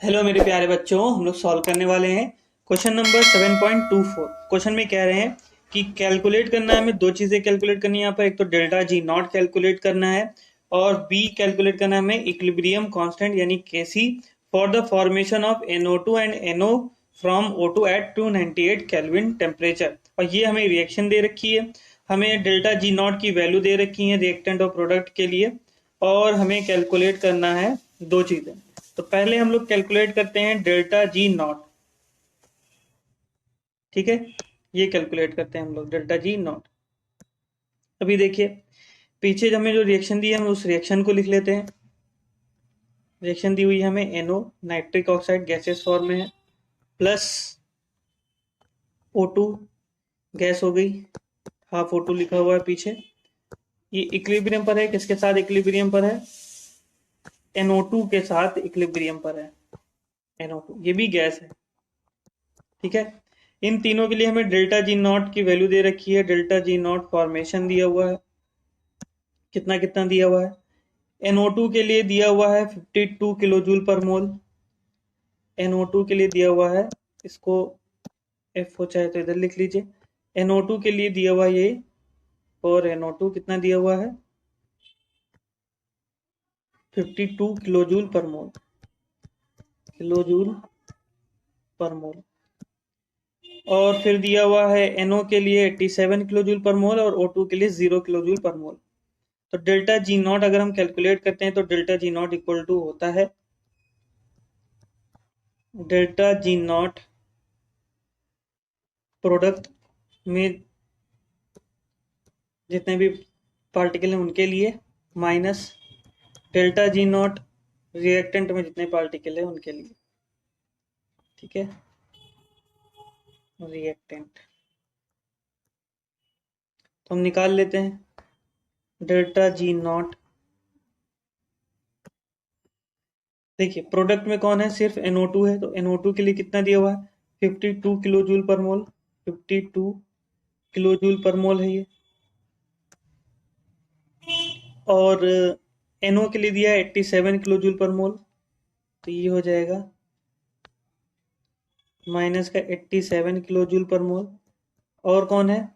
Hello मेरे प्यारे बच्चों, हम लोग सॉल्व करने वाले हैं क्वेश्चन नंबर 7.24। क्वेश्चन में कह रहे हैं कि कैलकुलेट करना है, हमें दो चीजें कैलकुलेट करनी है यहाँ पर। एक तो डेल्टा जी नॉट कैलकुलेट करना है और बी कैलकुलेट करना है हमें इक्विलिब्रियम कांस्टेंट यानी Kc for the formation of NO2 and NO from O2 at 298 kelvin temperature. और ये हमें रिएक्शन दे रखी है, हमें डेल्टा जी नॉट की वैल्यू दे रखी है रिएक्टेंट और प्रोडक्ट के लिए, और हमें कैलकुलेट करना है दो चीजें। तो पहले हम लोग कैलकुलेट करते हैं डेल्टा जी नॉट। ठीक है, ये कैलकुलेट करते हैं हम लोग डेल्टा जी नॉट। अभी देखिए पीछे हमें जो रिएक्शन दी है हम उस रिएक्शन को लिख लेते हैं। रिएक्शन दी हुई है हमें NO nitric oxide gases form में है, प्लस O2 गैस हो गई, हाफ O2 लिखा हुआ है पीछे। ये इक्विलिब्रियम पर है, किसके साथ इक्विलिब्रियम पर है? NO2 के साथ इक्विलिब्रियम पर है। NO2 ये भी गैस है। ठीक है, इन तीनों के लिए हमें डेल्टा जी नॉट की वैल्यू दे रखी है। डेल्टा जी नॉट फॉर्मेशन दिया हुआ है, कितना कितना दिया हुआ है। NO2 के लिए दिया हुआ है 52 किलो जूल पर मोल। NO2 के लिए दिया हुआ है, इसको F हो चाहे तो इधर लिख लीजिए। NO2 के लिए दिया हुआ ये, और NO2 कितना दिया हुआ है? 52 किलो जूल पर मोल, किलो जूल पर मोल। और फिर दिया हुआ है NO के लिए 87 किलो जूल पर मोल और O2 के लिए 0 किलो जूल पर मोल। तो डेल्टा जी नॉट अगर हम कैलकुलेट करते हैं तो delta G not equal to होता है डेल्टा जी नॉट प्रोडक्ट में जितने भी पार्टिकल हैं उनके लिए, minus delta G not reactant में जितने पार्टिकल हैं उनके लिए। ठीक है, रिएक्टेंट तो हम निकाल लेते हैं डेल्टा जी नॉट। देखिए प्रोडक्ट में कौन है? सिर्फ NO2 है, तो NO2 के लिए कितना दिया हुआ है? 52 किलो जूल पर मोल। 52 किलो जूल पर मोल है ये। और NO के लिए दिया है 87 किलो जूल पर मोल, तो ये हो जाएगा माइनस का 87 किलो जूल पर मोल। और कौन है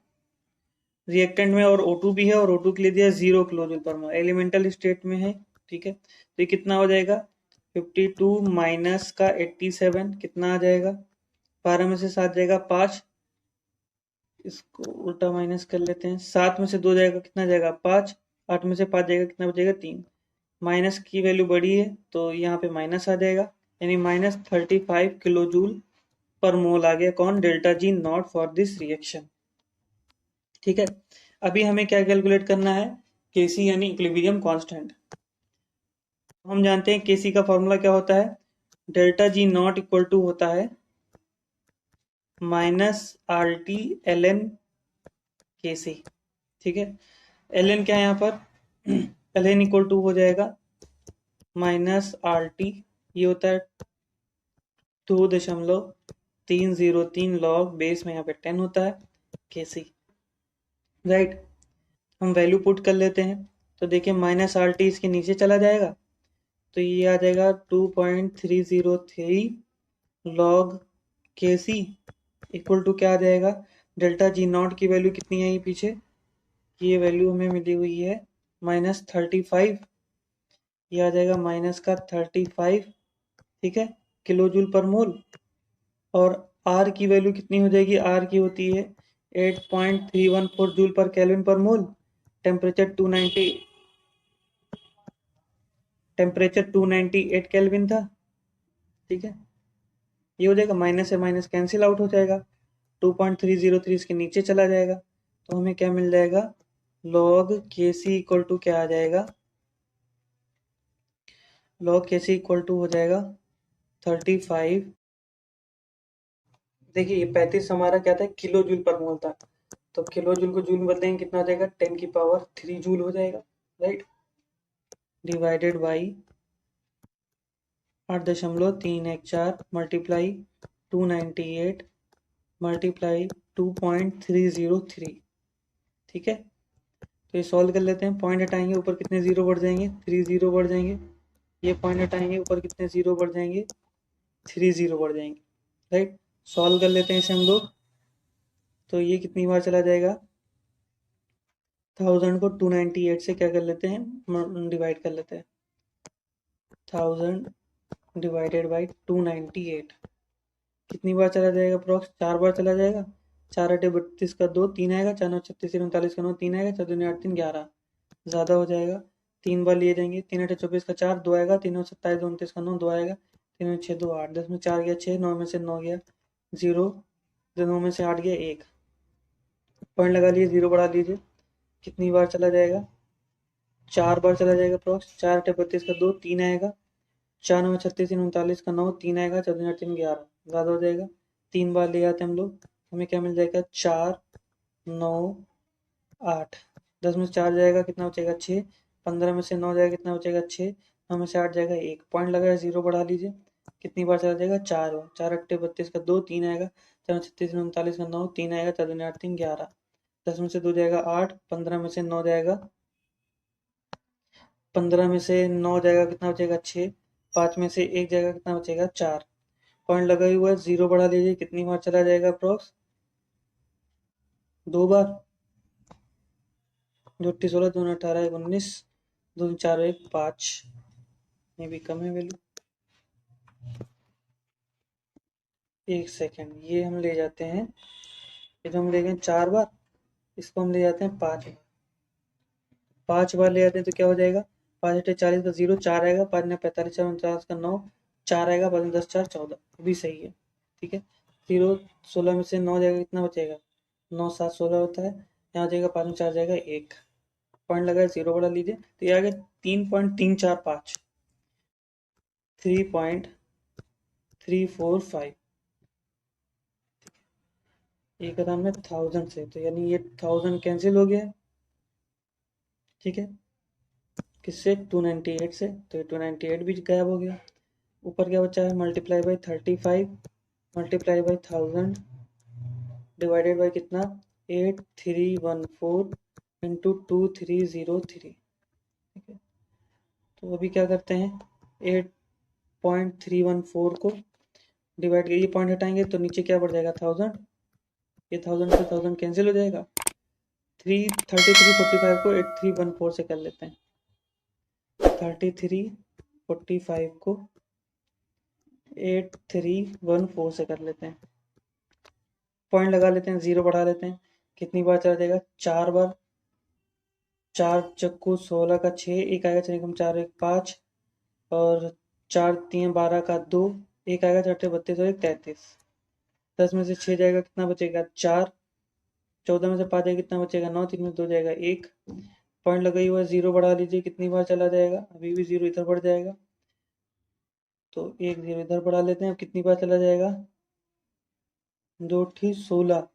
रिएक्टेंट में? और O2 भी है, और O2 के लिए दिया 0 किलो जूल पर मोल, एलिमेंटल स्टेट में है। ठीक है, तो ये कितना हो जाएगा? 52 माइनस का 87 कितना आ जाएगा? 12 में से 7 जाएगा 5, इसको उल्टा माइनस कर लेते हैं। 7 में से 2 जाएगा, कितना जाएगा? 5। 8 में से 5 जाएगा, कितना बचेगा? 3। माइनस की वैल्यू बड़ी है तो यहाँ पे माइनस आ जाएगा, यानी माइनस 35 किलो जूल पर मोल आ गया। कौन? Delta G not for this reaction. ठीक है, अभी हमें क्या कैलकुलेट करना है? केसी यानी इक्विलिब्रियम कांस्टेंट। हम जानते हैं केसी का फॉर्मूला क्या होता है? Delta G not equal to होता है minus R T L N K C. ठीक है, एल एन क्या है यहाँ पर? एल एन इक्वल टू हो जाएगा माइनस आर टी, ये होता है 2.303 लॉग बेस में यहाँ पे 10 होता है के सी। राइट, हम वैल्यू पुट कर लेते हैं तो देखिए माइनस आर टी इसके नीचे चला जाएगा, तो ये आ जाएगा 2.303 लॉग के सी इक्वल टू क्या आ जाएगा? डेल्टा जी नॉट की वैल्यू कितनी है ये पीछे? ये वैल्यू हमें मिली हुई है -35, ये आ जाएगा माइनस का 35। ठीक है, किलो जूल पर मोल। और आर की वैल्यू कितनी हो जाएगी? आर की होती है 8.314 जूल पर केल्विन पर मोल। टेम्परेचर 290, टेम्परेचर 298 केल्विन था। ठीक है, ये हो जाएगा, माइनस से माइनस कैंसिल आउट हो जाएगा, 2.303 इसके नीचे चला जाएगा, तो हमें क्या मिल जाएगा? लॉग के सी इक्वल टू क्या आ जाएगा? लॉग के सी इक्वल टू हो जाएगा 35। देखिए ये 35 हमारा क्या था? किलो जूल पर मोल था, तो किलो जूल को जूल में बदलेंगे, कितना हो जाएगा? 10⁻³ जूल हो जाएगा। Right, divided by 8.314 multiply 298 multiply 2.303। ठीक है, तो ये सॉल्व कर लेते हैं। पॉइंट हटाएंगे, ऊपर कितने जीरो बढ़ जाएंगे? 3 जीरो बढ़ जाएंगे। ये पॉइंट हटाएंगे, ऊपर कितने जीरो बढ़ जाएंगे? 3 0 बढ़ जाएंगे, राइट। सॉल्व कर लेते हैं इसे हम लोग। तो ये कितनी बार चला जाएगा, 1000 को 298 से क्या कर लेते हैं, डिवाइड कर लेते हैं। 1000 डिवाइडेड बाई 298 कितनी बार चला जाएगा अप्रॉक्स, 4 बार चला जाएगा। 4 अटे 32 का 2 3 आएगा, 4 9 36 39 का 9 3 आएगा, 4 दूनी 8 3 11 ज़्यादा हो जाएगा। 3 बार लिए जाएंगे, 3 अटे 24 का 4 2 आएगा, 3 9 27 29 का 9 2 आएगा, 3 9 6 2 8 10 में 4 गया 6, 9 में से 9 गया 0, 9 में से 8 गया 1, पॉइंट लगा लिए, 0 बढ़ा लीजिए। कितनी बार चला जाएगा, 4 बार चला जाएगा अप्रॉक्स। 4 अटे 32 का 2 3 आएगा, 4 9 36 39 का 9 3 आएगा, 4 दूनी 8 3 11 ज़्यादा हो जाएगा। 3 बार ले आते हैं हम लोग, हमें क्या मिल जाएगा, 4 9 8, 10 में से 4 जाएगा कितना बचेगा 6, 15 में से 9 जाएगा कितना बचेगा 6, 9 में से 8 जाएगा 1, पॉइंट लगाया 0 बढ़ा लीजिए। कितनी बार चला जाएगा, 4 बार। 4 अट्टे 32 का 2 3 आएगा, 4 36 39 का 9 3 आएगा, 4 दूनी 8 3 11, 10 में से 2 जाएगा 8, 15 में से 9 जाएगा, 15 में से 9 जाएगा कितना बचेगा 6, 5 में से 1 जाएगा कितना बचेगा 4, पॉइंट लगा हुआ है 0 बढ़ा लीजिए। कितनी बार चला जाएगा अप्रोक्स, 2 बार। 2 अट्ठी 16 2 18 1 19 2 4 1 5, ये भी कम है वैल्यू। एक सेकेंड, ये हम ले जाते हैं, ये तो हम ले गए 4 बार, इसको हम ले जाते हैं 5 बार। 5 बार ले जाते हैं तो क्या हो जाएगा, 5 अट्ठे 40 का 0 4 आएगा, 5 ने 45 4 49 का 9 4 आएगा, 5 10 4 14 भी सही है, ठीक है। 0 16 में से 9 जाएगा कितना बचेगा, 9 7 16 होता है, यहाँ जाएगा 5 में 4 जाएगा 1, पॉइंट लगाए 0 बढ़ा लीजिए। तो ये आ गया 3.345, 3.345। ये करा हमने 1000 से, तो यानी ये 1000 कैंसिल हो गया, ठीक है। किससे, 298 से, तो ये 298 भी गायब हो गया। ऊपर क्या बचा है, multiply by 35 multiply by 1000 divided by कितना, 8314 इंटू 2303, ठीक है। तो अभी क्या करते हैं, 8.314 को डिवाइड, ये पॉइंट हटाएंगे तो नीचे क्या बढ़ जाएगा 1000, ये 1000 से 1000 कैंसिल हो जाएगा। 3345 को 8314 से कर लेते हैं, 3345 को 8314 से कर लेते हैं, पॉइंट लगा लेते हैं, 0 बढ़ा लेते हैं। कितनी बार चला जाएगा, 4 बार। 4 चक्कू 16 का 6, एक आएगा 4 4 1 5, और 4 3 12 का 2, एक आएगा 4 32 और 1 33, 10 में से 6 जाएगा कितना बचेगा 4, 14 में से 5 जाएगा कितना बचेगा 9, 3 में से 2 जाएगा 1, पॉइंट लगाई हुआ है 0 बढ़ा लीजिए। कितनी बार चला जाएगा, अभी भी 0 इधर बढ़ जाएगा, तो 1 0 इधर बढ़ा लेते हैं। अब कितनी बार चला जाएगा, 2 ठी 16,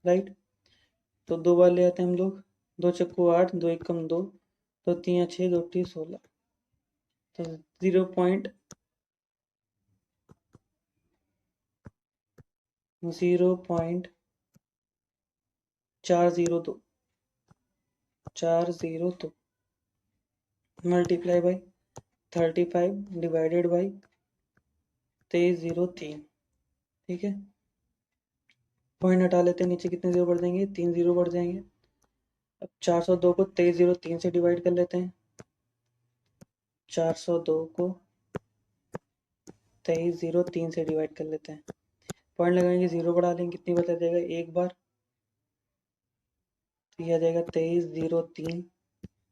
राइट। तो 2 बार ले आते हैं हम लोग, 2 चक्कू 8, 2 1 कम 2, 2 3 6, 2 ठी 16, तो 0.402 मल्टीप्लाई बाई 35 डिवाइडेड बाई 2303, ठीक है। पॉइंट हटा लेते हैं, नीचे कितने 0 बढ़ जाएंगे, 3 0 बढ़ जाएंगे। अब 402 को 2303 से डिवाइड कर लेते हैं, 402 को 2303 से डिवाइड कर लेते हैं, पॉइंट लगाएंगे 0 बढ़ा लेंगे, कितनी बचा जाएगा, एक बार, तो यह आ जाएगा 2303,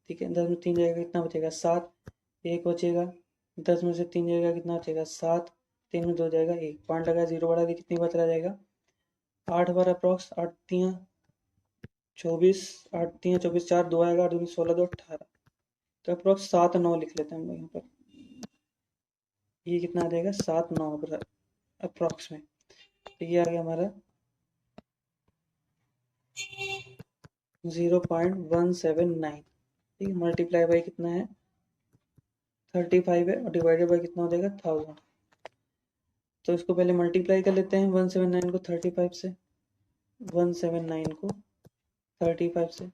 ठीक है। 10 में 3 जाएगा कितना बचेगा 7, एक बचेगा, 10 में से 3 जाएगा कितना बचेगा 7, 3 में 2 जाएगा 1, पॉइंट लगा 0 बढ़ा दी, कितनी बार चला जाएगा 8 बार अप्रॉक्स, 8 3 24, 8 3 24 4 2 आएगा, 8 2 16 2 18, तो अप्रॉक्स 7 9 लिख लेते हैं हम लोग यहाँ पर, ये कितना आ जाएगा 7 9 अप्रॉक्स में। तो ये आ गया हमारा 0.179, ठीक है। मल्टीप्लाई बाई कितना है 35 है, और डिवाइडेड बाई कितना हो जाएगा 1000, तो इसको पहले मल्टीप्लाई कर लेते हैं 179 को 35 से, 179 को 35 से,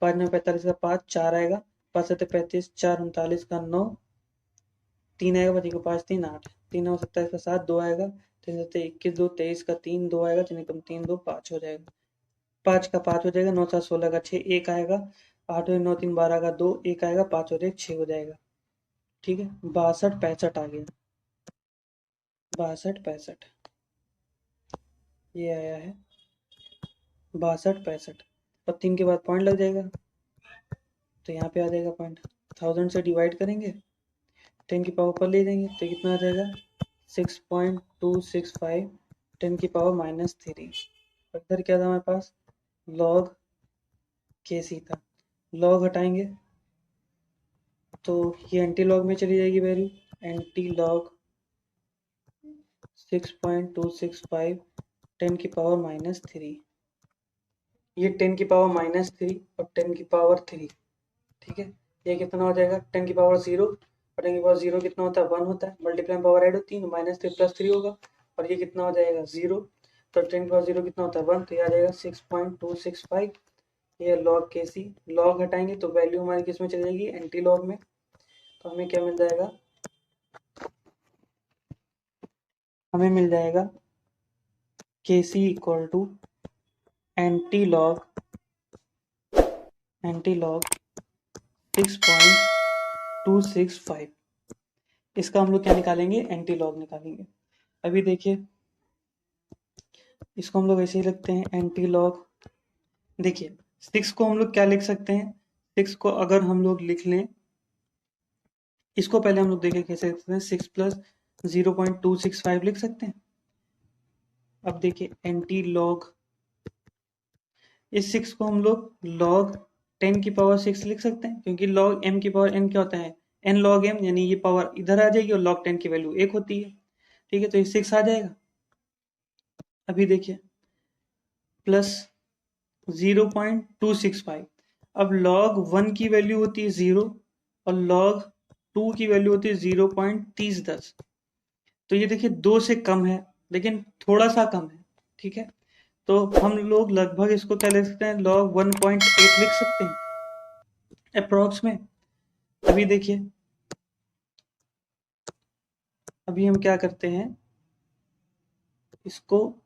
5 9 45 का 5 4 आएगा, 5 7 35 4 39 का 9 3 आएगा, बची को 5 3 8, 3 9 27 का 7 2 आएगा, 3 7 21 2 23 का 3 2 आएगा, 3 कम 3 2 5 हो जाएगा, 5 का 5 हो जाएगा, 9 7 16 का 6 1 आएगा, 8 और 9 3 12 का 2 1 आएगा, 5 और 1 6 हो जाएगा। ठीक है, 62 65 आ गया, 62 65 ये आया है, 62 65 और 3 के बाद पॉइंट लग जाएगा, तो यहाँ पे आ जाएगा पॉइंट। 1000 से डिवाइड करेंगे, 10 की पावर पर ले देंगे तो कितना आ जाएगा 6.265 10 की पावर -3। इधर क्या था हमारे पास, लॉग केसी था, लॉग हटाएंगे तो ये एंटी लॉग में चली जाएगी वैल्यू, एंटी लॉग 6.265 10 की पावर -3, ये 10 की पावर -3 और 10 की पावर 3। ठीक है, ये कितना हो जाएगा 10 की पावर 0 और 10 की पावर 0 कितना होता है 1 होता है, मल्टीप्लाई पावर ऐड होती है, -3 + 3 होगा और ये कितना हो जाएगा 0, तो 10 की पावर 0 कितना होता है 1, तो ये आ जाएगा 6.265। ये लॉग केसी, लॉग हटाएंगे तो वैल्यू हमारी किस में चली जाएगी एंटी लॉग में, तो हमें क्या मिल जाएगा, हमें मिल जाएगा केसी इक्वल टू एंटी लॉग 6.265। इसका हम लोग क्या निकालेंगे, एंटी लॉग निकालेंगे। अभी देखिए इसको हम लोग ऐसे ही लिखते हैं, एंटी लॉग, देखिए 6 को हम लोग क्या लिख सकते हैं, 6 को अगर हम लोग लिख लें, इसको पहले हम लोग देखें कैसे लिखते हैं, 6 + 0.265 लिख सकते हैं। अब देखिए एंटी लॉग, इस 6 को हम लोग लॉग 10 की पावर 6 लिख सकते हैं, क्योंकि लॉग m की पावर n क्या होता है n log m, यानी ये पावर इधर आ जाएगी और log 10 की वैल्यू 1 होती है। ठीक है, तो ये 6 आ जाएगा। अभी देखिए प्लस 0.265, अब log 1 की वैल्यू होती है 0 और log 2 की वैल्यू होती है 0.3010, तो ये देखिए 2 से कम है लेकिन थोड़ा सा कम है। ठीक है, तो हम लोग लगभग इसको क्या लिख सकते हैं, log 1.8 लिख सकते हैं अप्रोक्स में। अभी देखिए अभी हम क्या करते हैं, इसको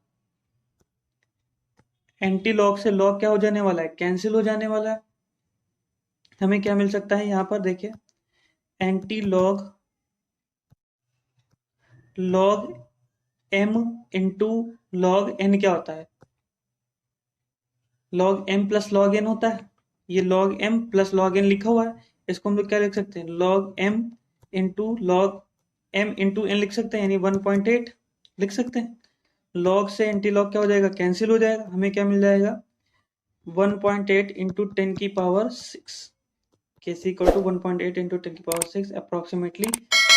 एंटी लॉग से लॉग क्या हो जाने वाला है, कैंसिल हो जाने वाला है। हमें क्या मिल सकता है यहाँ पर देखिए, anti log log m into log n क्या होता है, log m plus log n होता है, ये log m plus log n लिखा हुआ है, इसको हम लोग क्या लिख सकते हैं, log m into log m into n लिख सकते हैं, यानी 1.8 लिख सकते हैं। log से एंटी लॉग क्या हो जाएगा, कैंसिल हो जाएगा, हमें क्या मिल जाएगा 1.8 इंटू 10 की power 6, KC equal to 1.8 into 10 की पावर 6 अप्रोक्सीमेटली, ये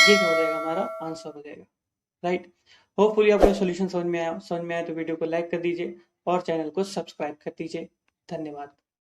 क्या हो जाएगा हमारा आंसर हो जाएगा। राइट, होपफुली आपको सोल्यूशन समझ में आया तो वीडियो को लाइक कर दीजिए और चैनल को सब्सक्राइब कर दीजिए। धन्यवाद।